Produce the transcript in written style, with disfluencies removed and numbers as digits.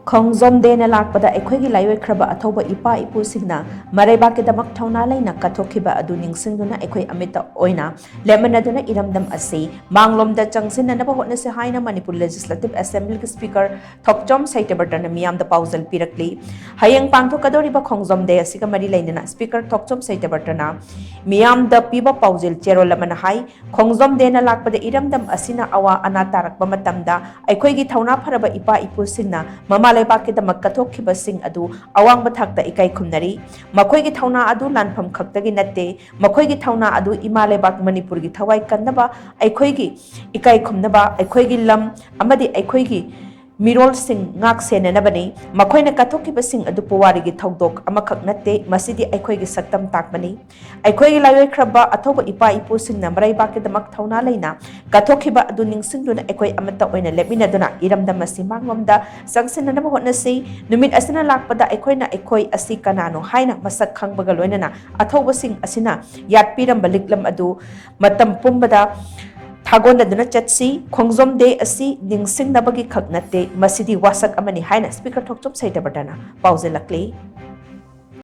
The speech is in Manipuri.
ꯈꯣꯡꯖꯣꯝ ꯗꯦꯅ ꯂꯥꯛꯄꯗ ꯑꯩꯈꯣꯏꯒꯤ ꯂꯥꯏꯑꯣꯏꯈ꯭ꯔꯕ ꯑꯊꯧꯕ ꯏꯄꯥ ꯏꯄꯨꯁꯤꯡꯅ ꯃꯔꯩꯕꯥꯛꯀꯤꯗꯃꯛ ꯊꯧꯅꯥ ꯂꯩꯅ ꯀꯠꯊꯣꯛꯈꯤꯕ ꯑꯗꯨ ꯅꯤꯡꯁꯤꯡꯗꯨꯅ ꯑꯩꯈꯣꯏ ꯑꯃꯠꯇ ꯑꯣꯏꯅ ꯂꯦꯞꯃꯤꯟꯅꯗꯨꯅ ꯏꯔꯝꯗꯝ ꯑꯁꯤ ꯃꯥꯡꯂꯣꯝꯗ ꯆꯪꯁꯤꯟꯅꯅꯕ ꯍꯣꯠꯅꯁꯤ ꯍꯥꯏꯅ ꯃꯅꯤꯄꯨꯔ ꯂꯦꯖꯤꯁꯂꯦꯇꯤꯕ ꯑꯦꯁꯦꯝꯕ꯭ꯂꯤꯒꯤ ꯁ꯭ꯄꯤꯀꯔ ꯊꯣꯛꯆꯣꯝ ꯁꯩꯇꯕꯔꯇꯅ ꯃꯤꯌꯥꯝꯗ ꯄꯥꯎꯖꯦꯜ ꯄꯤꯔꯛꯂꯤ꯫ ꯍꯌꯦꯡ ꯄꯥꯡꯊꯣꯛꯀꯗꯧꯔꯤꯕ ꯈꯣꯡꯖꯣꯝ ꯗꯦ ꯑꯁꯤꯒ ꯃꯔꯤ ꯂꯩꯅꯅ ꯁ꯭ꯄꯤꯀꯔ ꯊꯣꯛꯆꯣꯝ ꯁꯩꯇꯕꯔꯇꯅ ꯃꯤꯌꯥꯝꯗ ꯄꯤꯕ ꯄꯥꯎꯖꯦꯜ ꯆꯦꯔꯣꯜ ꯑꯃꯅ ꯍꯥꯏ ꯈꯣꯡꯖꯣꯝ ꯗꯦꯅ ꯂꯥꯛꯄꯗ ꯏꯔꯝꯗꯝ ꯑꯁꯤꯅ ꯑꯋꯥ ꯑꯅꯥ ꯇꯥꯔꯛꯄ ꯃꯇꯝꯗ ꯑꯩꯈꯣꯏꯒꯤ ꯊꯧꯅꯥ ꯐꯔꯕ ꯏꯄꯥ ꯏꯄꯨꯁꯤꯡꯅ ꯃꯃꯥ ꯂꯩꯕꯥꯛꯀꯤꯗꯃꯛ ꯀꯠꯊꯣꯛꯈꯤꯕꯁꯤꯡ ꯑꯗꯨ ꯑꯋꯥꯡꯕ ꯊꯥꯛꯇ ꯏꯀꯥꯏ ꯈꯨꯝꯅꯔꯤ꯫ ꯃꯈꯣꯏꯒꯤ ꯊꯧꯅꯥ ꯑꯗꯨ ꯂꯥꯟꯐꯝ ꯈꯛꯇꯒꯤ ꯅꯠꯇꯦ, ꯃꯈꯣꯏꯒꯤ ꯊꯧꯅꯥ ꯑꯗꯨ ꯏꯃꯥ ꯂꯩꯕꯥꯛ ꯃꯅꯤꯄꯨꯔꯒꯤ ꯊꯋꯥꯏ ꯀꯟꯅꯕ, ꯑꯩꯈꯣꯏꯒꯤ ꯏꯀꯥꯏ ꯈꯨꯝꯅꯕ, ꯑꯩꯈꯣꯏꯒꯤ ꯂꯝ ꯑꯃꯗꯤ ꯑꯩꯈꯣꯏꯒꯤ ꯃꯤꯔꯣꯜꯁꯤꯡ ꯉꯥꯛ ꯁꯦꯟꯅꯅꯕꯅꯤ꯫ ꯃꯈꯣꯏꯅ ꯀꯠꯊꯣꯛꯈꯤꯕꯁꯤꯡ ꯑꯗꯨ ꯄꯨꯋꯥꯔꯤꯒꯤ ꯊꯧꯗꯣꯛ ꯑꯃꯈꯛ ꯅꯠꯇꯦ, ꯃꯁꯤꯗꯤ ꯑꯩꯈꯣꯏꯒꯤ ꯁꯛꯇꯝ ꯇꯥꯛꯄꯅꯤ꯫ ꯑꯩꯈꯣꯏꯒꯤ ꯂꯥꯏꯑꯣꯏꯈ꯭ꯔꯕ ꯑꯊꯧꯕ ꯏꯄꯥ ꯏꯄꯨꯁꯤꯡꯅ ꯃꯔꯩꯕꯥꯛꯀꯤꯗꯃꯛ ꯊꯧꯅꯥ ꯂꯩꯅ ꯀꯠꯊꯣꯛꯈꯤꯕ ꯑꯗꯨ ꯅꯤꯡꯁꯤꯡꯗꯨꯅ ꯑꯩꯈꯣꯏ ꯑꯃꯠꯇ ꯑꯣꯏꯅ ꯂꯦꯞꯃꯤꯟꯅꯗꯨꯅ ꯏꯔꯝꯗꯝ ꯑꯁꯤ ꯃꯥꯡꯂꯣꯝꯗ ꯆꯪꯁꯤꯟꯅꯅꯕ ꯍꯣꯠꯅꯁꯤ꯫ ꯅꯨꯃꯤꯠ ꯑꯁꯤꯅ ꯂꯥꯛꯄꯗ ꯑꯩꯈꯣꯏꯅ ꯑꯩꯈꯣꯏ ꯑꯁꯤ ꯀꯅꯥꯅꯣ ꯍꯥꯏꯅ ꯃꯁꯛ ꯈꯪꯕꯒ ꯂꯣꯏꯅꯅ ꯑꯊꯧꯕꯁꯤꯡ ꯑꯁꯤꯅ ꯌꯥꯠꯄꯤꯔꯝꯕ ꯂꯤꯛꯂꯝ ꯑꯗꯨ ꯃꯇꯝ ꯄꯨꯝꯕꯗ ꯊꯥꯒꯣꯟꯅꯗꯨꯅ ꯆꯠꯁꯤ꯫ ꯈꯣꯡꯖꯣꯝ ꯗꯦ ꯑꯁꯤ ꯅꯤꯡꯁꯤꯡꯅꯕꯒꯤ ꯈꯛ ꯅꯠꯇꯦ, ꯃꯁꯤꯗꯤ ꯋꯥꯁꯛ ꯑꯃꯅꯤ ꯍꯥꯏꯅ ꯁ꯭ꯄꯤꯀꯔ ꯊꯣꯛꯆꯣꯝ ꯁꯩꯇꯕꯔꯇꯅ ꯄꯥꯎꯖꯦꯜꯂꯛꯂꯤ꯫